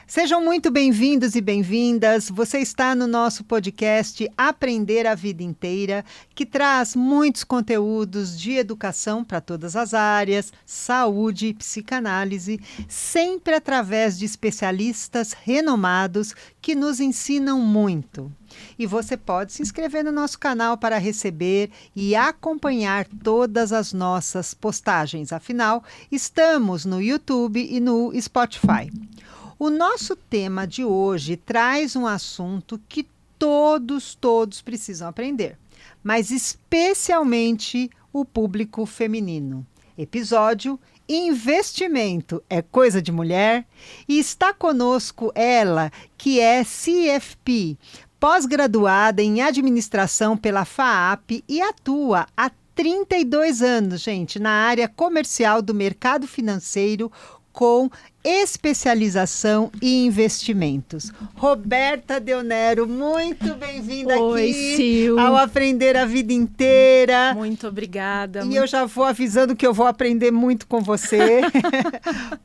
Sejam muito bem-vindos e bem-vindas. Você está no nosso podcast Aprender a Vida Inteira, que traz muitos conteúdos de educação para todas as áreas, saúde e psicanálise, sempre através de especialistas renomados que nos ensinam muito. E você pode se inscrever no nosso canal para receber e acompanhar todas as nossas postagens. Afinal, estamos no YouTube e no Spotify. O nosso tema de hoje traz um assunto que todos precisam aprender, mas especialmente o público feminino. Episódio Investimento é coisa de mulher? E está conosco ela, que é CFP, pós-graduada em administração pela FAAP e atua há 32 anos, gente, na área comercial do mercado financeiro, com especialização e investimentos. Roberta Deonero, muito bem-vinda aqui Sil. Ao Aprender a Vida Inteira. Muito obrigada. E eu já vou avisando que eu vou aprender muito com você,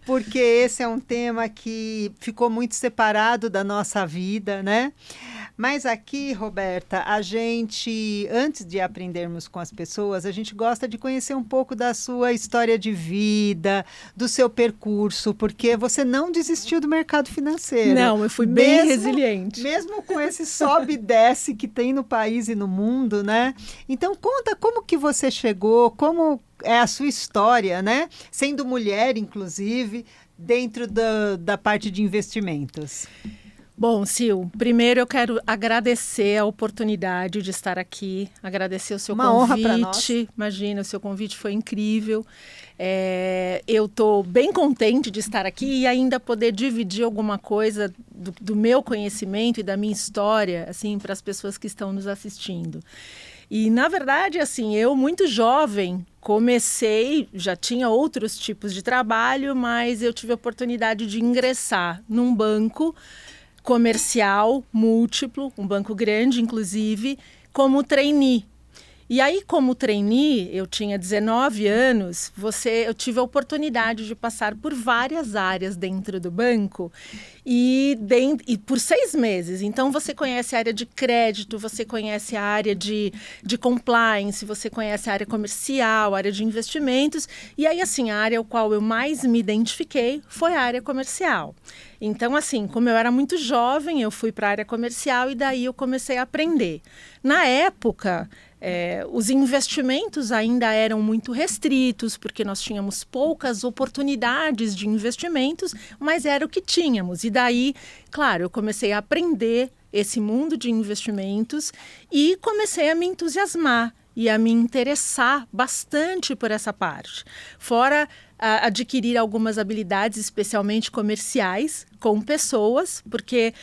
porque esse é um tema que ficou muito separado da nossa vida, né? Mas aqui, Roberta, a gente, antes de aprendermos com as pessoas, a gente gosta de conhecer um pouco da sua história de vida, do seu percurso, porque você não desistiu do mercado financeiro. Não, eu fui bem resiliente. Mesmo com esse sobe e desce que tem no país e no mundo, né? Então, conta como que você chegou, como é a sua história, né? Sendo mulher, inclusive, dentro da parte de investimentos. Bom, Sil, primeiro eu quero agradecer a oportunidade de estar aqui, agradecer o seu convite. Honra para nós. Imagina, o seu convite foi incrível. Eu estou bem contente de estar aqui e ainda poder dividir alguma coisa do meu conhecimento e da minha história, assim, para as pessoas que estão nos assistindo. E, na verdade, assim, eu muito jovem comecei, já tinha outros tipos de trabalho, mas eu tive a oportunidade de ingressar num banco comercial múltiplo, um banco grande, inclusive, como trainee. E aí, como trainee, eu tinha 19 anos, eu tive a oportunidade de passar por várias áreas dentro do banco e por 6 meses. Então, você conhece a área de crédito, você conhece a área de compliance, você conhece a área comercial, a área de investimentos. E aí, assim, a área ao qual eu mais me identifiquei foi a área comercial. Então, assim, como eu era muito jovem, eu fui para a área comercial e daí eu comecei a aprender. Na época, os investimentos ainda eram muito restritos, porque nós tínhamos poucas oportunidades de investimentos, mas era o que tínhamos. E daí, claro, eu comecei a aprender esse mundo de investimentos e comecei a me entusiasmar e a me interessar bastante por essa parte. Fora adquirir algumas habilidades, especialmente comerciais, com pessoas, porque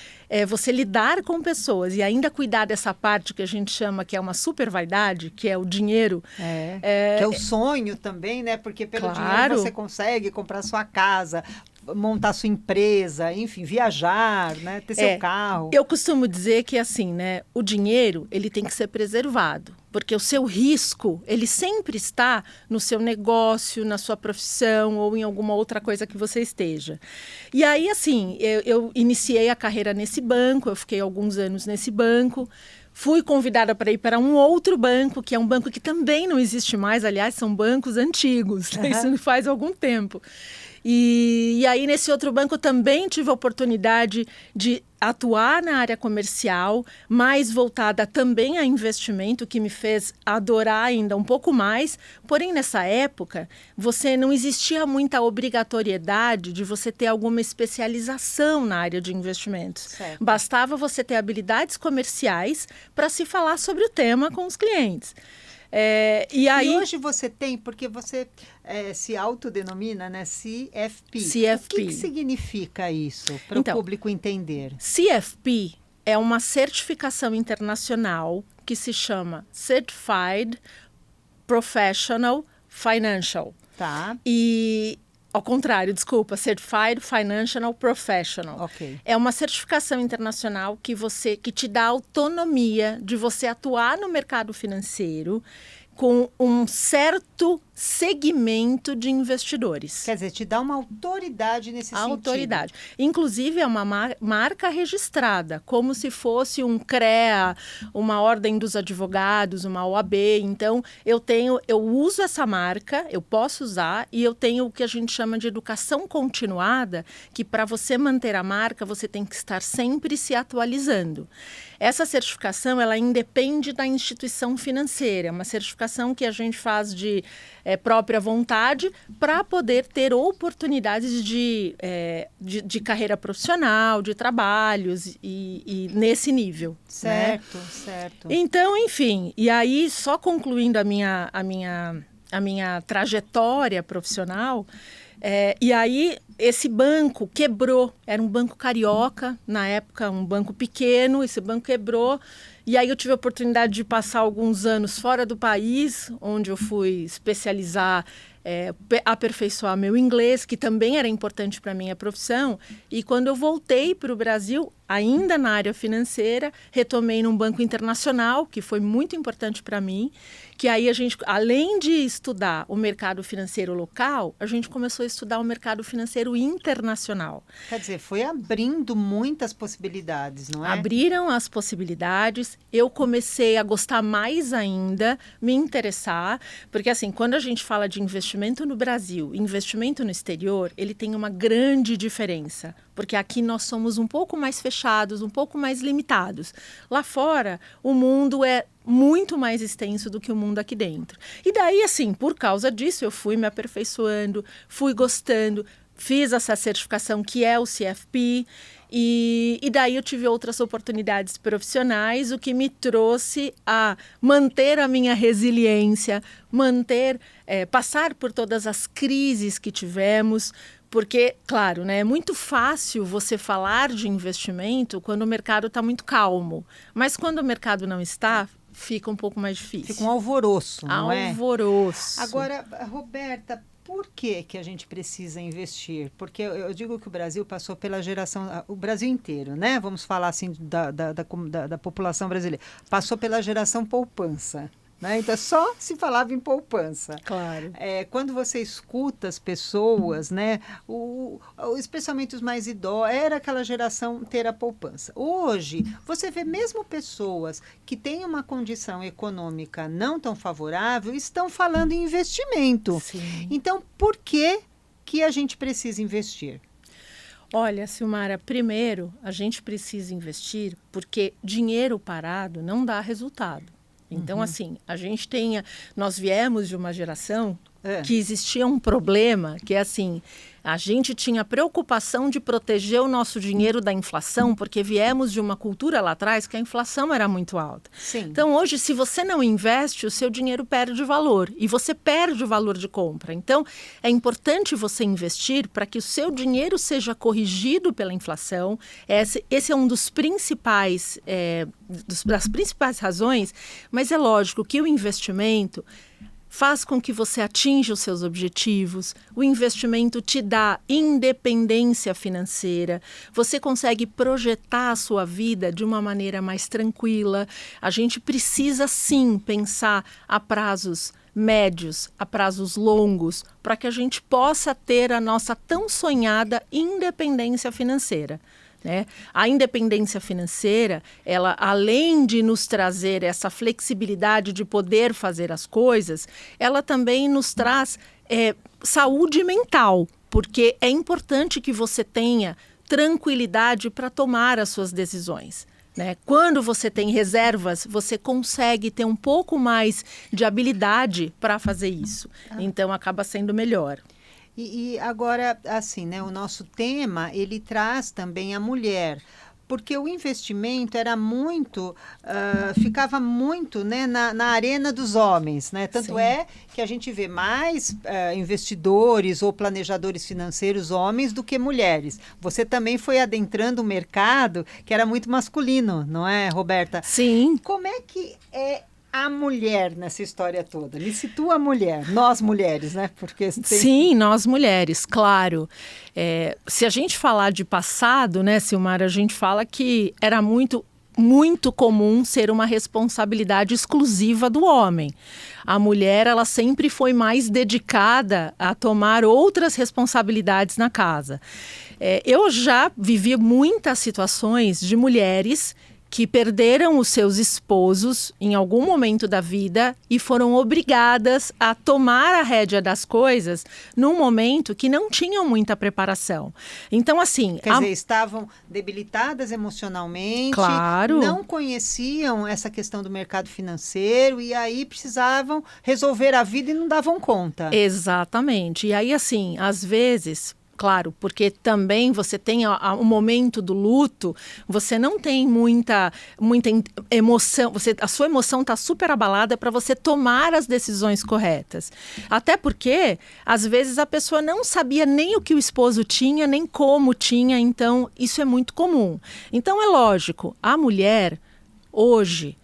você lidar com pessoas e ainda cuidar dessa parte que a gente chama que é uma super vaidade, que é o dinheiro. Que é o sonho também, né? Porque pelo dinheiro você consegue comprar sua casa, montar sua empresa, enfim, viajar, né? Ter seu carro. Eu costumo dizer que assim, né? O dinheiro, ele tem que ser preservado, porque o seu risco, ele sempre está no seu negócio, na sua profissão ou em alguma outra coisa que você esteja. E aí, assim, eu iniciei a carreira nesse banco, eu fiquei alguns anos nesse banco. Fui convidada para ir para um outro banco, que é um banco que também não existe mais, aliás, são bancos antigos, né? Isso faz algum tempo. E aí, nesse outro banco, eu também tive a oportunidade de atuar na área comercial, mais voltada também a investimento, que me fez adorar ainda um pouco mais. Porém, nessa época, não existia muita obrigatoriedade de você ter alguma especialização na área de investimentos. Certo. Bastava você ter habilidades comerciais para se falar sobre o tema com os clientes. E hoje você tem, porque você se autodenomina, né, CFP. CFP. O que significa isso, para o público entender? CFP é uma certificação internacional que se chama Certified Professional Financial. Tá. Ao contrário, desculpa, Certified Financial Professional. Okay. É uma certificação internacional que te dá autonomia de você atuar no mercado financeiro com um certo segmento de investidores. Quer dizer, te dá uma autoridade nesse sentido. Autoridade. Inclusive, é uma marca registrada, como se fosse um CREA, uma Ordem dos Advogados, uma OAB. Então, eu uso essa marca, eu posso usar, e eu tenho o que a gente chama de educação continuada, que para você manter a marca, você tem que estar sempre se atualizando. Essa certificação, ela independe da instituição financeira, é uma certificação que a gente faz de própria vontade para poder ter oportunidades de carreira profissional, de trabalhos e nesse nível. Certo, né? Certo. Então, enfim, e aí só concluindo a minha trajetória profissional, e aí esse banco quebrou, era um banco carioca, na época um banco pequeno, esse banco quebrou, e aí eu tive a oportunidade de passar alguns anos fora do país, onde eu fui especializar, aperfeiçoar meu inglês, que também era importante para a minha profissão, e quando eu voltei para o Brasil, ainda na área financeira, retomei num banco internacional, que foi muito importante para mim, que aí a gente, além de estudar o mercado financeiro local, a gente começou a estudar o mercado financeiro internacional. Quer dizer, foi abrindo muitas possibilidades, não é? Abriram as possibilidades, eu comecei a gostar mais ainda, me interessar, porque assim, quando a gente fala de investimento no Brasil, investimento no exterior, ele tem uma grande diferença, porque aqui nós somos um pouco mais fechados, um pouco mais limitados. Lá fora, o mundo é muito mais extenso do que o mundo aqui dentro. E daí, assim, por causa disso, eu fui me aperfeiçoando, fui gostando, fiz essa certificação que é o CFP, e daí eu tive outras oportunidades profissionais, o que me trouxe a manter a minha resiliência, passar por todas as crises que tivemos, porque, claro, né, é muito fácil você falar de investimento quando o mercado está muito calmo, mas quando o mercado não está, fica um pouco mais difícil. Fica um alvoroço, não é? Alvoroço. Agora, Roberta, por que a gente precisa investir? Porque eu digo que o Brasil passou pela geração, o Brasil inteiro, né? Vamos falar assim da população brasileira, passou pela geração poupança. Né? Então, só se falava em poupança. Claro. Quando você escuta as pessoas, né, especialmente os mais idosos, era aquela geração ter a poupança. Hoje, você vê mesmo pessoas que têm uma condição econômica não tão favorável, estão falando em investimento. Sim. Então, por que a gente precisa investir? Olha, Silmara, primeiro, a gente precisa investir porque dinheiro parado não dá resultado. Então, assim, nós viemos de uma geração que existia um problema, que é assim, a gente tinha preocupação de proteger o nosso dinheiro da inflação, porque viemos de uma cultura lá atrás que a inflação era muito alta. Sim. Então, hoje, se você não investe, o seu dinheiro perde valor e você perde o valor de compra. Então, é importante você investir para que o seu dinheiro seja corrigido pela inflação. Esse é um dos principais, das principais razões, mas é lógico que o investimento faz com que você atinja os seus objetivos, o investimento te dá independência financeira, você consegue projetar a sua vida de uma maneira mais tranquila. A gente precisa sim pensar a prazos médios, a prazos longos, para que a gente possa ter a nossa tão sonhada independência financeira. Né? A independência financeira, ela, além de nos trazer essa flexibilidade de poder fazer as coisas, ela também nos traz saúde mental, porque é importante que você tenha tranquilidade para tomar as suas decisões. Né? Quando você tem reservas, você consegue ter um pouco mais de habilidade para fazer isso. Então, acaba sendo melhor. E agora, assim, né, o nosso tema, ele traz também a mulher, porque o investimento era muito, ficava muito, né, na arena dos homens, né? Tanto Sim. é que a gente vê mais investidores ou planejadores financeiros homens do que mulheres. Você também foi adentrando um mercado que era muito masculino, não é, Roberta? Sim. Como é que é a mulher nessa história toda? Me situa a mulher, nós mulheres, né? Porque Sim, nós mulheres, claro. Se a gente falar de passado, né, Silmara, a gente fala que era muito muito comum ser uma responsabilidade exclusiva do homem. A mulher, ela sempre foi mais dedicada a tomar outras responsabilidades na casa. Eu já vivi muitas situações de mulheres que perderam os seus esposos em algum momento da vida e foram obrigadas a tomar a rédea das coisas num momento que não tinham muita preparação. Então, assim... Quer dizer, estavam debilitadas emocionalmente, claro, não conheciam essa questão do mercado financeiro e aí precisavam resolver a vida e não davam conta. Exatamente. E aí, assim, às vezes... Claro, porque também você tem o momento do luto, você não tem muita emoção, a sua emoção está super abalada para você tomar as decisões corretas. Até porque, às vezes, a pessoa não sabia nem o que o esposo tinha, nem como tinha, então isso é muito comum. Então é lógico, a mulher, hoje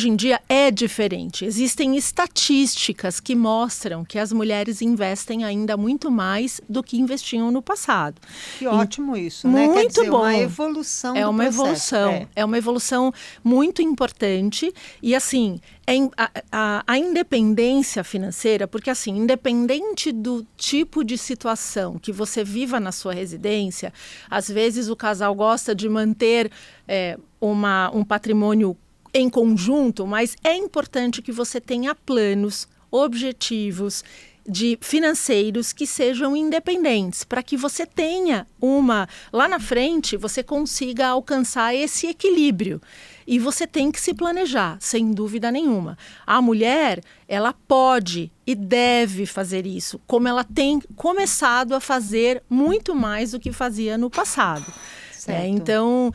em dia é diferente. Existem estatísticas que mostram que as mulheres investem ainda muito mais do que investiam no passado. Que ótimo isso, né? Muito Quer dizer, bom. Uma evolução do processo. É uma evolução muito importante e assim, a independência financeira, porque assim, independente do tipo de situação que você viva na sua residência, às vezes o casal gosta de manter um patrimônio em conjunto, mas é importante que você tenha planos, objetivos financeiros que sejam independentes, para que você tenha lá na frente, você consiga alcançar esse equilíbrio. E você tem que se planejar, sem dúvida nenhuma. A mulher, ela pode e deve fazer isso, como ela tem começado a fazer muito mais do que fazia no passado. Então,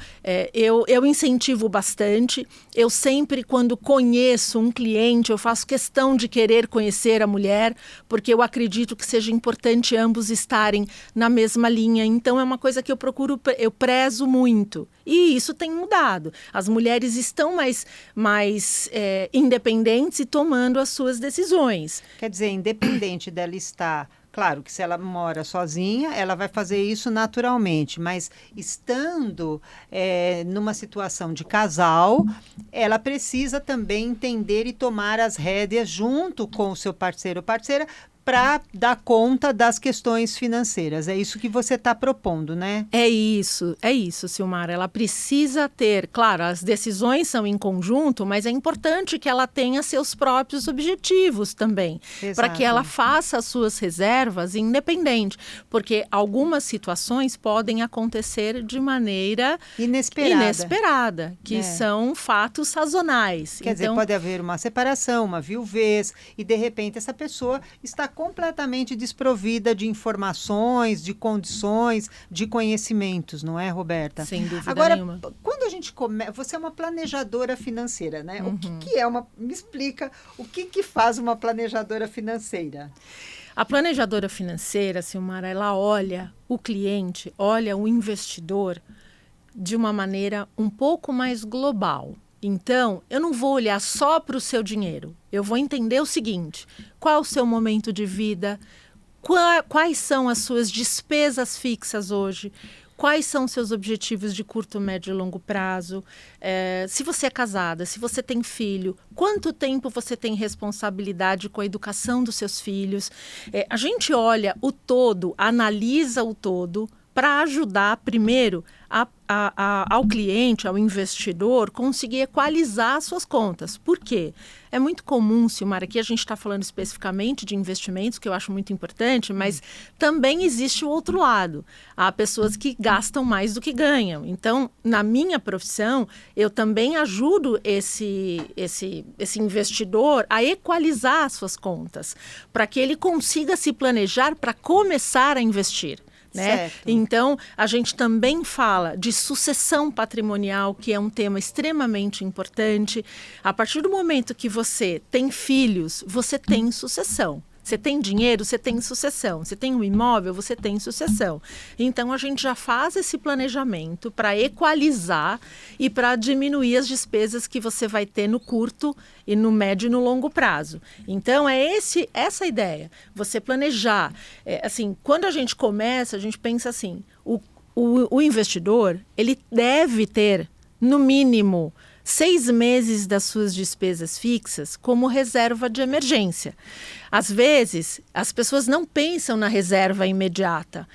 eu incentivo bastante. Eu sempre, quando conheço um cliente, eu faço questão de querer conhecer a mulher, porque eu acredito que seja importante ambos estarem na mesma linha. Então, é uma coisa que eu prezo muito. E isso tem mudado. As mulheres estão mais independentes e tomando as suas decisões. Quer dizer, independente dela estar... Claro que se ela mora sozinha, ela vai fazer isso naturalmente, mas estando numa situação de casal, ela precisa também entender e tomar as rédeas junto com o seu parceiro ou parceira para dar conta das questões financeiras. É isso que você está propondo, né? É isso, Silmara. Ela precisa ter, claro, as decisões são em conjunto, mas é importante que ela tenha seus próprios objetivos também, para que ela faça as suas reservas independente, porque algumas situações podem acontecer de maneira inesperada, que são fatos sazonais. Quer dizer, pode haver uma separação, uma viuvez, e de repente essa pessoa está completamente desprovida de informações, de condições, de conhecimentos, não é, Roberta? Sem dúvida nenhuma. Agora, quando a gente começa... Você é uma planejadora financeira, né? Uhum. O que é uma... Me explica o que faz uma planejadora financeira? A planejadora financeira, Silmara, ela olha o cliente, olha o investidor de uma maneira um pouco mais global. Então, eu não vou olhar só para o seu dinheiro. Eu vou entender o seguinte: qual é o seu momento de vida? Quais são as suas despesas fixas hoje? Quais são os seus objetivos de curto, médio e longo prazo? Se você é casada, se você tem filho, quanto tempo você tem responsabilidade com a educação dos seus filhos? A gente olha o todo, analisa o todo, para ajudar, primeiro, ao cliente, ao investidor, conseguir equalizar suas contas. Por quê? É muito comum, Silmara, aqui a gente está falando especificamente de investimentos, que eu acho muito importante, mas também existe o outro lado. Há pessoas que gastam mais do que ganham. Então, na minha profissão, eu também ajudo esse investidor a equalizar as suas contas, para que ele consiga se planejar para começar a investir. Né? Então, a gente também fala de sucessão patrimonial, que é um tema extremamente importante. A partir do momento que você tem filhos, você tem sucessão. Você tem dinheiro, você tem sucessão. Você tem um imóvel, você tem sucessão. Então, a gente já faz esse planejamento para equalizar e para diminuir as despesas que você vai ter no curto e no médio e no longo prazo. Então, essa ideia. Você planejar. Assim, quando a gente começa, a gente pensa assim, o investidor, ele deve ter no mínimo, 6 meses das suas despesas fixas como reserva de emergência. Às vezes, as pessoas não pensam na reserva imediata,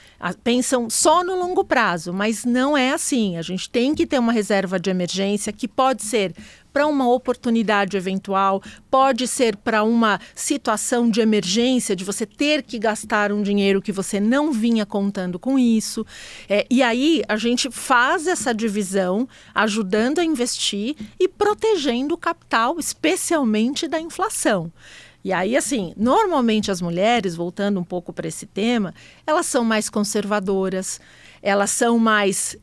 pensam só no longo prazo, mas não é assim. A gente tem que ter uma reserva de emergência que pode ser para uma oportunidade eventual, pode ser para uma situação de emergência, de você ter que gastar um dinheiro que você não vinha contando com isso. E aí a gente faz essa divisão, ajudando a investir e protegendo o capital, especialmente da inflação. E aí, assim, normalmente as mulheres, voltando um pouco para esse tema, elas são mais conservadoras, elas são mais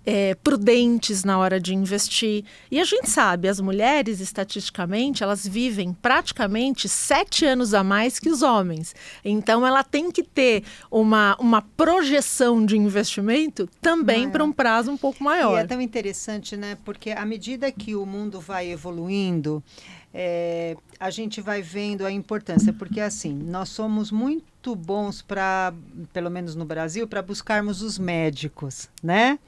prudentes na hora de investir. E a gente sabe, as mulheres, estatisticamente, elas vivem praticamente 7 anos a mais que os homens. Então, ela tem que ter uma projeção de investimento também para um prazo um pouco maior. E é tão interessante, né? Porque à medida que o mundo vai evoluindo, a gente vai vendo a importância, porque assim, nós somos muito bons para, pelo menos no Brasil, para buscarmos os médicos, né?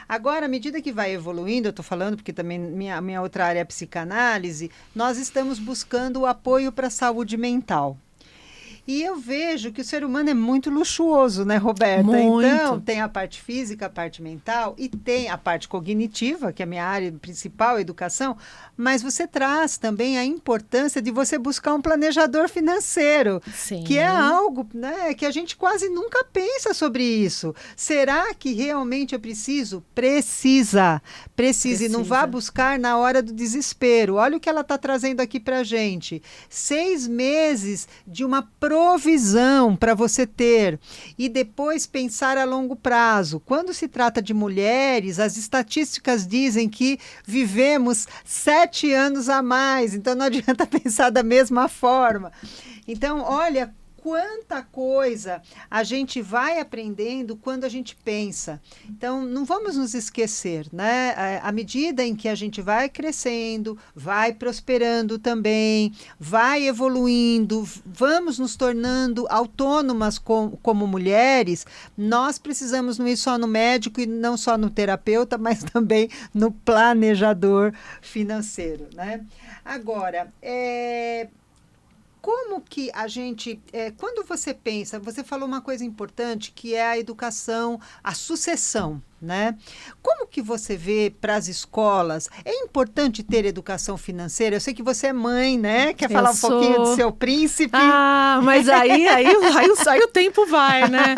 Agora, à medida que vai evoluindo, eu estou falando porque também minha outra área é a psicanálise, nós estamos buscando o apoio para a saúde mental. E eu vejo que o ser humano é muito luxuoso, né, Roberta? Muito. Então, tem a parte física, a parte mental e tem a parte cognitiva, que é a minha área principal, a educação, mas você traz também a importância de você buscar um planejador financeiro, Sim. que é algo, né, que a gente quase nunca pensa sobre isso. Será que realmente eu preciso? Precisa. E não vá buscar na hora do desespero. Olha o que ela está trazendo aqui para gente. 6 meses de uma provisão para você ter e depois pensar a longo prazo. Quando se trata de mulheres, as estatísticas dizem que vivemos 7 anos a mais, então não adianta pensar da mesma forma. Então, olha quanta coisa a gente vai aprendendo quando a gente pensa. Então, não vamos nos esquecer, né? À medida em que a gente vai crescendo, vai prosperando também, vai evoluindo, vamos nos tornando autônomas como mulheres, nós precisamos não ir só no médico e não só no terapeuta, mas também no planejador financeiro, né? Agora, como que a gente, quando você pensa, você falou uma coisa importante que é a educação, a sucessão, né? Como que você vê para as escolas? É importante ter educação financeira? Eu sei que você é mãe, né? Quer falar um pouquinho do seu príncipe? Ah, mas aí o tempo vai, né?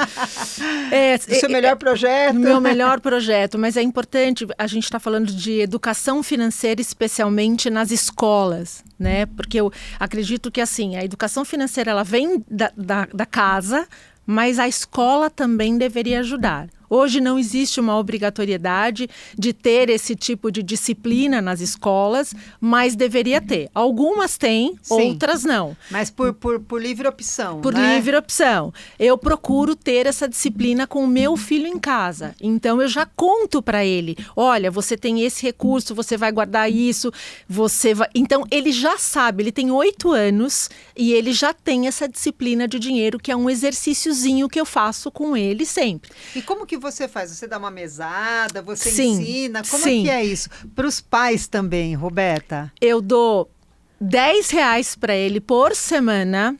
Do seu melhor projeto? Meu melhor projeto, mas é importante, a gente está falando de educação financeira, especialmente nas escolas, né? Porque eu acredito que, assim, a educação financeira, ela vem da casa, mas a escola também deveria ajudar. Hoje não existe uma obrigatoriedade de ter esse tipo de disciplina nas escolas, mas deveria ter. Algumas têm, sim, outras não. Mas por livre opção, Por né? livre opção. Eu procuro ter essa disciplina com o meu filho em casa. Então, eu já conto para ele, olha, você tem esse recurso, você vai guardar isso, você vai... Então, ele já sabe, ele tem 8 anos e ele já tem essa disciplina de dinheiro, que é um exercíciozinho que eu faço com ele sempre. E como que você faz? Você dá uma mesada, você Sim, ensina? Como sim. é que é isso? Para os pais também, Roberta? Eu dou R$10 para ele por semana,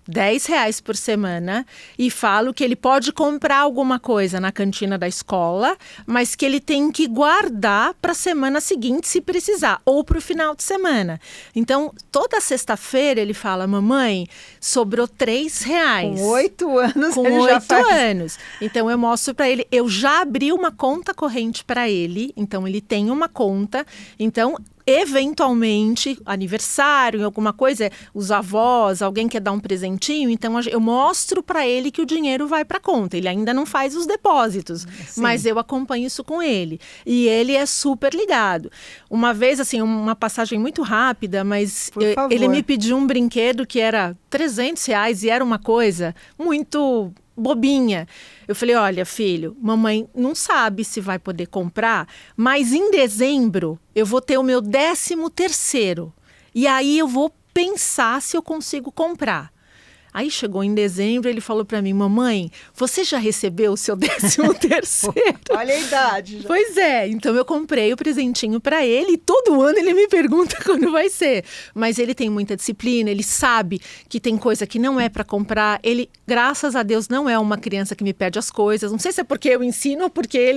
R$10 por semana, e falo que ele pode comprar alguma coisa na cantina da escola, mas que ele tem que guardar para a semana seguinte, se precisar, ou para o final de semana. Então, toda sexta-feira ele fala, mamãe, sobrou R$3. Com 8 anos Com ele 8 já faz... anos. Então, eu mostro para ele, eu já abri uma conta corrente para ele, então ele tem uma conta, então... Eventualmente, aniversário, alguma coisa, os avós, alguém quer dar um presentinho, então eu mostro para ele que o dinheiro vai para a conta. Ele ainda não faz os depósitos, sim, mas eu acompanho isso com ele. E ele é super ligado. Uma vez, assim, uma passagem muito rápida, mas ele me pediu um brinquedo que era R$300 e era uma coisa muito... bobinha. Eu falei, olha, filho, mamãe não sabe se vai poder comprar, mas em dezembro eu vou ter o meu 13º. E aí eu vou pensar se eu consigo comprar. Aí chegou em dezembro, ele falou para mim, mamãe, você já recebeu o seu 13º? Olha a idade. Já. Pois é, então eu comprei o presentinho para ele e todo ano ele me pergunta quando vai ser. Mas ele tem muita disciplina, ele sabe que tem coisa que não é para comprar. Ele, graças a Deus, não é uma criança que me pede as coisas. Não sei se é porque eu ensino ou porque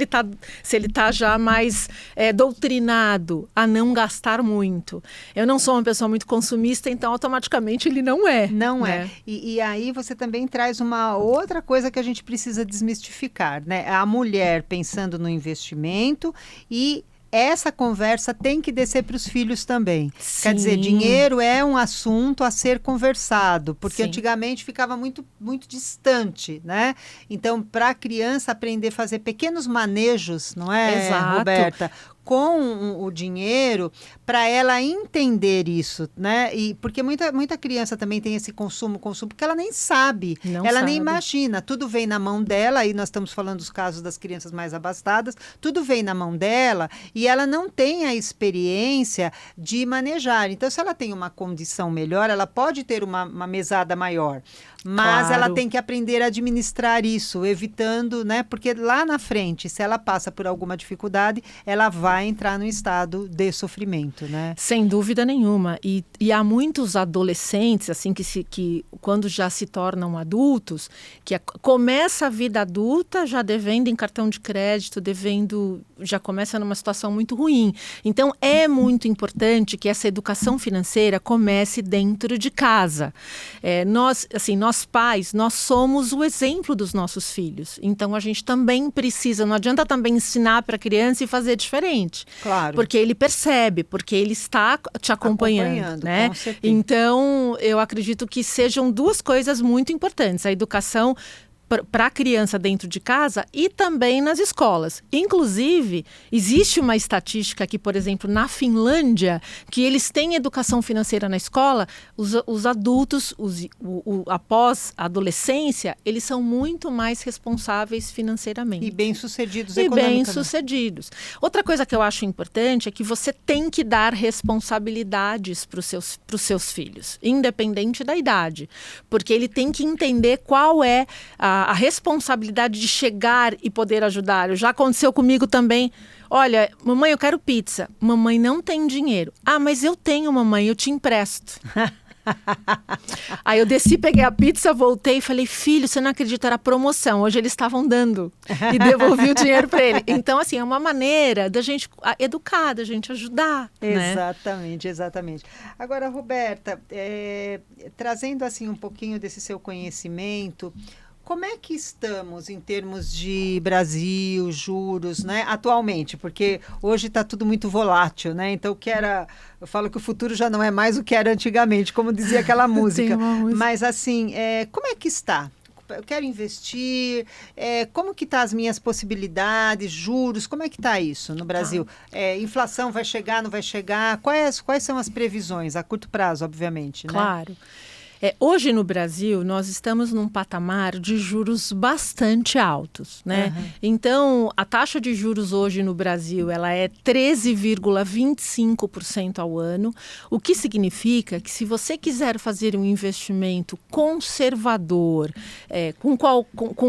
se ele tá já mais doutrinado a não gastar muito. Eu não sou uma pessoa muito consumista, então automaticamente ele não é. Não né? é. E aí você também traz uma outra coisa que a gente precisa desmistificar, né? A mulher pensando no investimento e essa conversa tem que descer para os filhos também. Sim. Quer dizer, dinheiro é um assunto a ser conversado, porque Sim. antigamente ficava muito, muito distante, né? Então, para a criança aprender a fazer pequenos manejos, não é, Exato. Roberta? Com o dinheiro, para ela entender isso, né? E porque muita criança também tem esse consumo, porque ela nem sabe, ela nem imagina, tudo vem na mão dela, aí nós estamos falando dos casos das crianças mais abastadas, tudo vem na mão dela e ela não tem a experiência de manejar. Então, se ela tem uma condição melhor, ela pode ter uma mesada maior, mas ela tem que aprender a administrar isso, evitando, né? Porque lá na frente, se ela passa por alguma dificuldade, ela vai entrar num estado de sofrimento, né? Sem dúvida nenhuma. E há muitos adolescentes, assim, que quando já se tornam adultos, que começa a vida adulta já devendo em cartão de crédito, já começa numa situação muito ruim. Então, é muito importante que essa educação financeira comece dentro de casa. Nós pais, nós somos o exemplo dos nossos filhos. Então, a gente também precisa, não adianta também ensinar para a criança e fazer diferente. Claro. Porque ele percebe, porque ele está te acompanhando, né? Com certeza. Então, eu acredito que sejam duas coisas muito importantes. A educação para a criança dentro de casa e também nas escolas. Inclusive, existe uma estatística aqui, por exemplo, na Finlândia, que eles têm educação financeira na escola, os adultos, após a adolescência, eles são muito mais responsáveis financeiramente. E bem-sucedidos economicamente. Bem-sucedidos. Outra coisa que eu acho importante é que você tem que dar responsabilidades para os seus filhos, independente da idade. Porque ele tem que entender qual é a responsabilidade de chegar e poder ajudar. Já aconteceu comigo também. Olha, mamãe, eu quero pizza. Mamãe, não tem dinheiro. Ah, mas eu tenho, mamãe, eu te empresto. Aí eu desci, peguei a pizza, voltei e falei, filho, você não acredita, era promoção. Hoje eles estavam dando. E devolvi o dinheiro para ele. Então, assim, é uma maneira da gente educar, da gente ajudar. Exatamente, né? Exatamente. Agora, Roberta, trazendo assim um pouquinho desse seu conhecimento, como é que estamos em termos de Brasil, juros, né, atualmente? Porque hoje está tudo muito volátil, né? Então, eu falo que o futuro já não é mais o que era antigamente, como dizia aquela música. Mas, assim, como é que está? Eu quero investir, como que está as minhas possibilidades, juros, como é que está isso no Brasil? Inflação vai chegar, não vai chegar? Quais são as previsões? A curto prazo, obviamente, né? Claro. Hoje no Brasil, nós estamos num patamar de juros bastante altos, né? Uhum. Então, a taxa de juros hoje no Brasil, ela é 13,25% ao ano, o que significa que se você quiser fazer um investimento conservador, com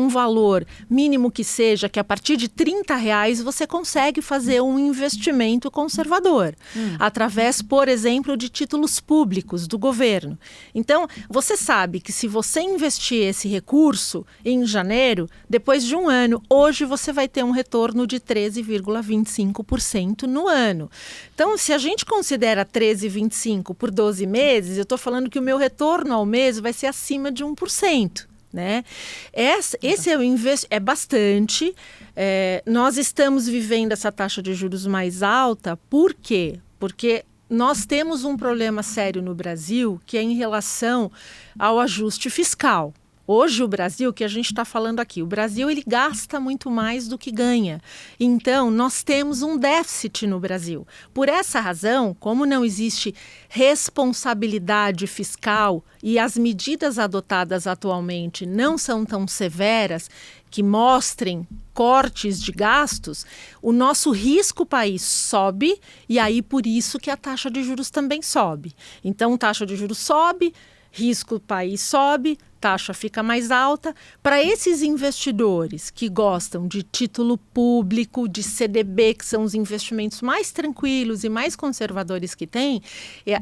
um valor mínimo que seja, que a partir de R$30, você consegue fazer um investimento conservador, através, por exemplo, de títulos públicos do governo. Então, você sabe que se você investir esse recurso em janeiro, depois de um ano, hoje você vai ter um retorno de 13,25% no ano. Então, se a gente considera 13,25% por 12 meses, eu estou falando que o meu retorno ao mês vai ser acima de 1%. Né? Esse é bastante. Nós estamos vivendo essa taxa de juros mais alta. Por quê? Porque nós temos um problema sério no Brasil, que é em relação ao ajuste fiscal. Hoje o Brasil, que a gente está falando aqui, o Brasil ele gasta muito mais do que ganha. Então, nós temos um déficit no Brasil. Por essa razão, como não existe responsabilidade fiscal e as medidas adotadas atualmente não são tão severas, que mostrem cortes de gastos, o nosso risco país sobe e aí por isso que a taxa de juros também sobe. Então, taxa de juros sobe, risco país sobe, taxa fica mais alta. Para esses investidores que gostam de título público, de CDB, que são os investimentos mais tranquilos e mais conservadores que tem,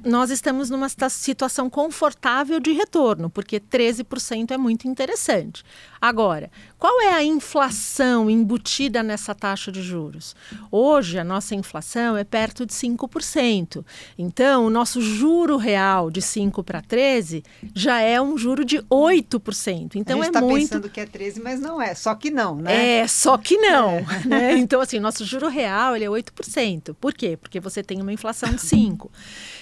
nós estamos numa situação confortável de retorno, porque 13% é muito interessante. Agora, qual é a inflação embutida nessa taxa de juros? Hoje, a nossa inflação é perto de 5%. Então, o nosso juro real de 5 para 13 já é um juro de 8%. Então, a gente está pensando que é 13, mas não é. Só que não, né? Só que não. Né? Então, assim, nosso juro real ele é 8%. Por quê? Porque você tem uma inflação de 5%.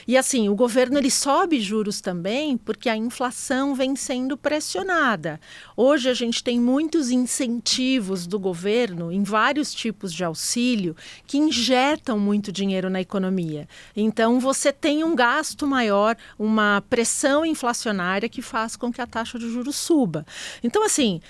E, assim, o governo ele sobe juros também porque a inflação vem sendo pressionada. Hoje, a gente tem muitos incentivos do governo em vários tipos de auxílio que injetam muito dinheiro na economia. Então, você tem um gasto maior, uma pressão inflacionária que faz com que a taxa de juros suba. Então, assim,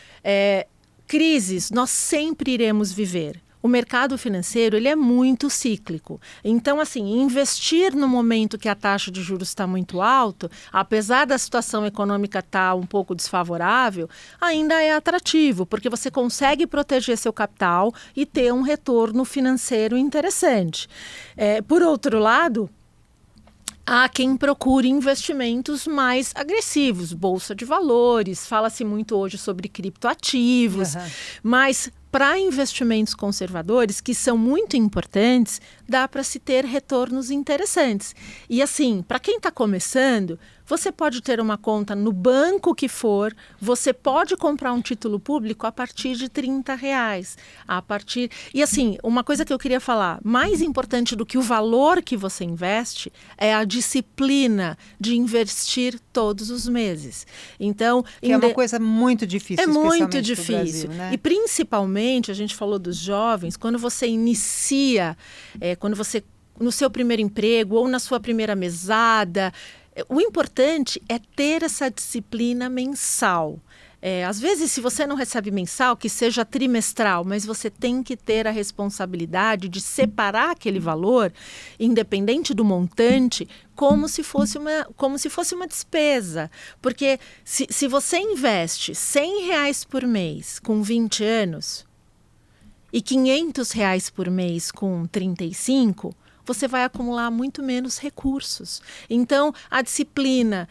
crises nós sempre iremos viver. O mercado financeiro ele é muito cíclico. Então, assim, investir no momento que a taxa de juros está muito alta, apesar da situação econômica estar um pouco desfavorável, ainda é atrativo, porque você consegue proteger seu capital e ter um retorno financeiro interessante. Por outro lado, há quem procure investimentos mais agressivos, bolsa de valores, fala-se muito hoje sobre criptoativos, mas para investimentos conservadores, que são muito importantes, dá para se ter retornos interessantes. E assim, para quem está começando, você pode ter uma conta no banco que for, você pode comprar um título público a partir de R$30. E assim, uma coisa que eu queria falar, mais importante do que o valor que você investe é a disciplina de investir todos os meses. Então, que é uma coisa muito difícil, especialmente muito difícil. No Brasil, né? E principalmente, a gente falou dos jovens, quando você inicia, quando você, no seu primeiro emprego ou na sua primeira mesada, o importante é ter essa disciplina mensal. Às vezes, se você não recebe mensal, que seja trimestral, mas você tem que ter a responsabilidade de separar aquele valor, independente do montante, como se fosse uma despesa. Porque se você investe R$100 por mês com 20 anos e R$500 por mês com 35, você vai acumular muito menos recursos. Então, a disciplina,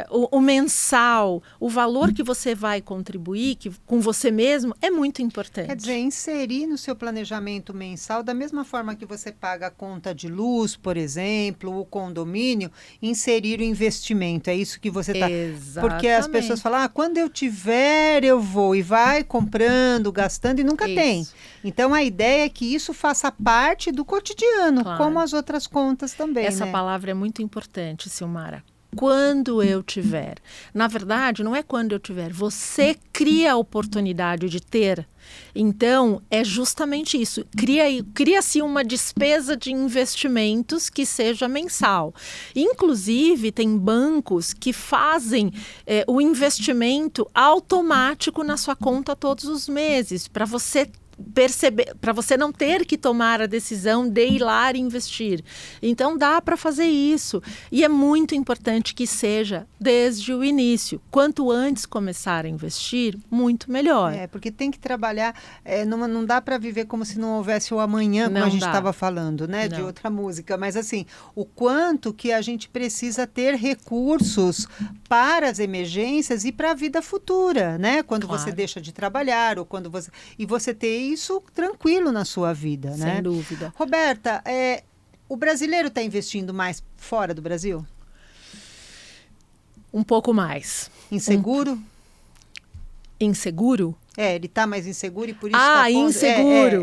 o mensal, o valor que você vai contribuir com você mesmo é muito importante. Quer dizer, inserir no seu planejamento mensal, da mesma forma que você paga a conta de luz, por exemplo, o condomínio, inserir o investimento. É isso que você está... Exatamente. Porque as pessoas falam, quando eu tiver, eu vou. E vai comprando, gastando e nunca tem. Então, a ideia é que isso faça parte do cotidiano. Claro. Como as outras contas também, Essa palavra é muito importante, Silmara. Quando eu tiver. Na verdade, não é quando eu tiver. Você cria a oportunidade de ter. Então, é justamente isso. Cria-se uma despesa de investimentos que seja mensal. Inclusive, tem bancos que fazem o investimento automático na sua conta todos os meses, para você perceber, para você não ter que tomar a decisão de ir lá e investir. Então dá para fazer isso e é muito importante que seja desde o início. Quanto antes começar a investir, muito melhor. Porque tem que trabalhar, não dá para viver como se não houvesse o amanhã, como a gente estava falando, né, de outra música, mas assim, o quanto que a gente precisa ter recursos para as emergências e para a vida futura, né, quando você deixa de trabalhar ou quando você ter isso tranquilo na sua vida, né? Sem dúvida. Roberta, o brasileiro está investindo mais fora do Brasil? Um pouco mais. Inseguro? Inseguro? Ele está mais inseguro e por isso está inseguro,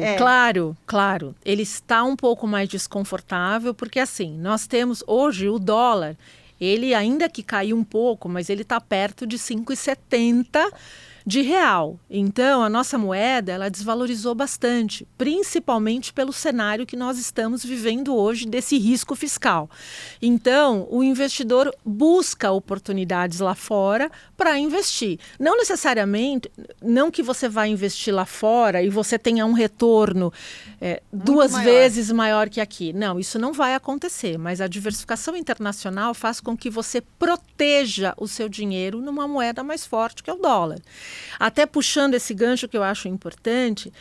claro. Ele está um pouco mais desconfortável, porque assim, nós temos hoje o dólar, ele ainda que caiu um pouco, mas ele está perto de 5,70 de real. Então, a nossa moeda, ela desvalorizou bastante, principalmente pelo cenário que nós estamos vivendo hoje desse risco fiscal. Então, o investidor busca oportunidades lá fora para investir. Não necessariamente, não que você vai investir lá fora e você tenha um retorno duas vezes maior que aqui. Não, isso não vai acontecer, mas a diversificação internacional faz com que você proteja o seu dinheiro numa moeda mais forte, que é o dólar. Até puxando esse gancho que eu acho importante,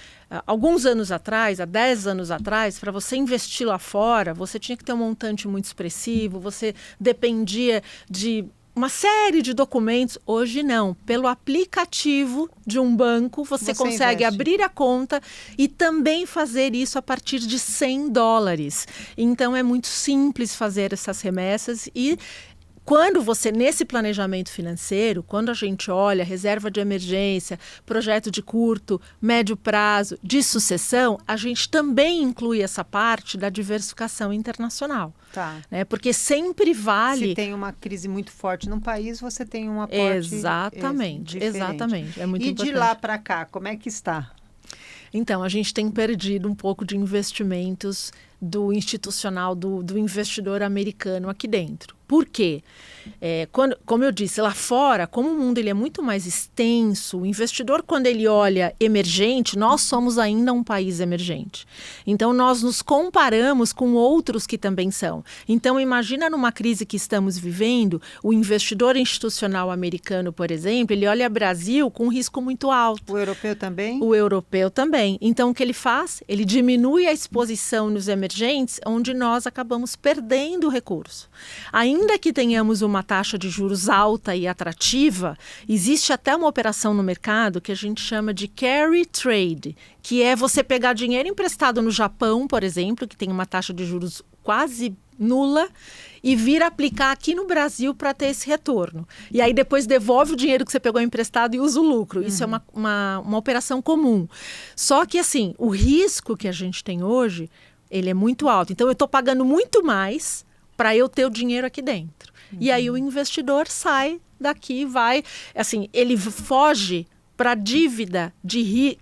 alguns anos atrás, há 10 anos atrás, para você investir lá fora, você tinha que ter um montante muito expressivo, você dependia de uma série de documentos. Hoje não. Pelo aplicativo de um banco, você consegue abrir a conta e também fazer isso a partir de $100. Então, é muito simples fazer essas remessas e quando você, nesse planejamento financeiro, quando a gente olha reserva de emergência, projeto de curto, médio prazo, de sucessão, a gente também inclui essa parte da diversificação internacional. Tá. Né? Porque sempre vale... Se tem uma crise muito forte num país, você tem um aporte Exatamente. É muito importante. E de lá para cá, como é que está? Então, a gente tem perdido um pouco de investimentos do institucional, do investidor americano aqui dentro. Por quê? Como eu disse, lá fora, como o mundo ele é muito mais extenso, o investidor, quando ele olha emergente, nós somos ainda um país emergente. Então, nós nos comparamos com outros que também são. Então, imagina numa crise que estamos vivendo, o investidor institucional americano, por exemplo, ele olha o Brasil com um risco muito alto. O europeu também? O europeu também. Então, o que ele faz? Ele diminui a exposição nos emergentes, onde nós acabamos perdendo o recurso. Ainda que tenhamos uma taxa de juros alta e atrativa, existe até uma operação no mercado que a gente chama de carry trade, que é você pegar dinheiro emprestado no Japão, por exemplo, que tem uma taxa de juros quase nula, e vir aplicar aqui no Brasil para ter esse retorno. E aí depois devolve o dinheiro que você pegou emprestado e usa o lucro. Isso é uma operação comum. Só que assim, o risco que a gente tem hoje, ele é muito alto. Então eu estou pagando muito mais para eu ter o dinheiro aqui dentro. E aí o investidor sai daqui, vai... Assim, ele foge para a dívida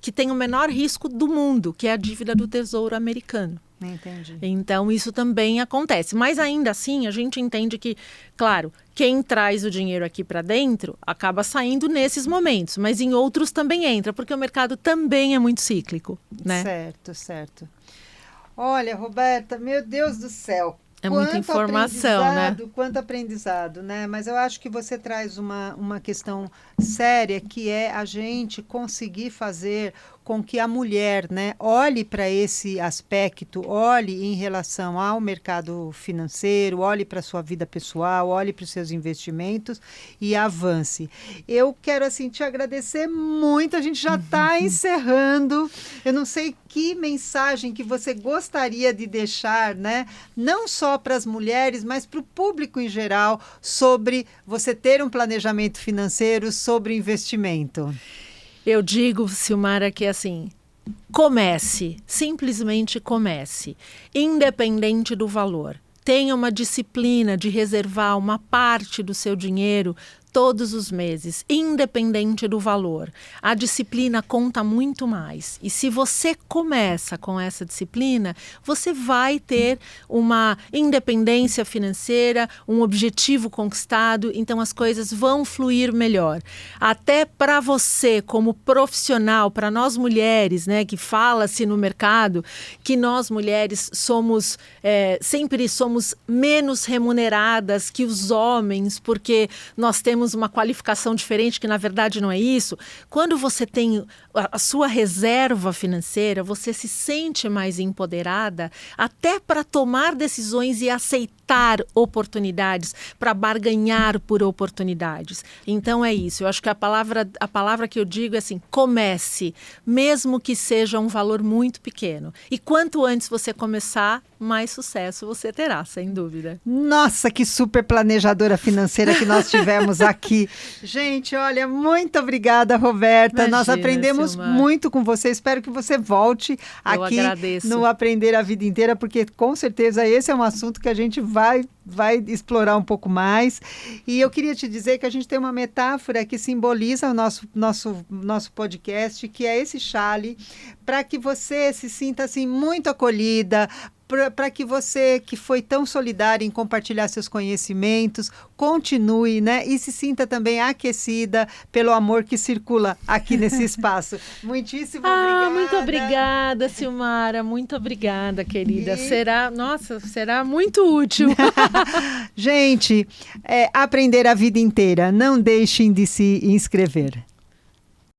que tem o menor risco do mundo, que é a dívida do Tesouro Americano. Entendi. Então, isso também acontece. Mas ainda assim, a gente entende que, claro, quem traz o dinheiro aqui para dentro acaba saindo nesses momentos, mas em outros também entra, porque o mercado também é muito cíclico, né? Certo, certo. Olha, Roberta, meu Deus do céu. É muita informação, né? Quanto aprendizado, né? Mas eu acho que você traz uma questão séria, que é a gente conseguir fazer com que a mulher, né, olhe para esse aspecto, olhe em relação ao mercado financeiro, olhe para a sua vida pessoal, olhe para os seus investimentos e avance. Eu quero, assim, te agradecer muito. A gente já está encerrando. Eu não sei que mensagem que você gostaria de deixar, né, não só para as mulheres, mas para o público em geral, sobre você ter um planejamento financeiro, sobre investimento. Eu digo, Silmara, que assim, comece, simplesmente comece, independente do valor. Tenha uma disciplina de reservar uma parte do seu dinheiro todos os meses, independente do valor. A disciplina conta muito mais. E se você começa com essa disciplina, você vai ter uma independência financeira, um objetivo conquistado, então as coisas vão fluir melhor. Até para você, como profissional, para nós mulheres, né, que fala-se no mercado, que nós mulheres sempre somos menos remuneradas que os homens, porque nós temos uma qualificação diferente, que na verdade não é isso. Quando você tem a sua reserva financeira, você se sente mais empoderada até para tomar decisões e aceitar oportunidades, para barganhar por oportunidades. Então é isso. Eu acho que a palavra que eu digo é assim, comece, mesmo que seja um valor muito pequeno. E quanto antes você começar, mais sucesso você terá, sem dúvida. Nossa, que super planejadora financeira que nós tivemos aqui. Gente, olha, muito obrigada, Roberta. Imagina, nós aprendemos muito com você. Espero que você volte aqui no Aprender a Vida Inteira, porque com certeza esse é um assunto que a gente vai vai explorar um pouco mais. E eu queria te dizer que a gente tem uma metáfora que simboliza o nosso podcast, que é esse chale, para que você se sinta assim muito acolhida, para que você, que foi tão solidária em compartilhar seus conhecimentos, continue, né? E se sinta também aquecida pelo amor que circula aqui nesse espaço. Muitíssimo obrigada. Muito obrigada, Silmara. Muito obrigada, querida. Será muito útil. Gente, aprender a vida inteira. Não deixem de se inscrever.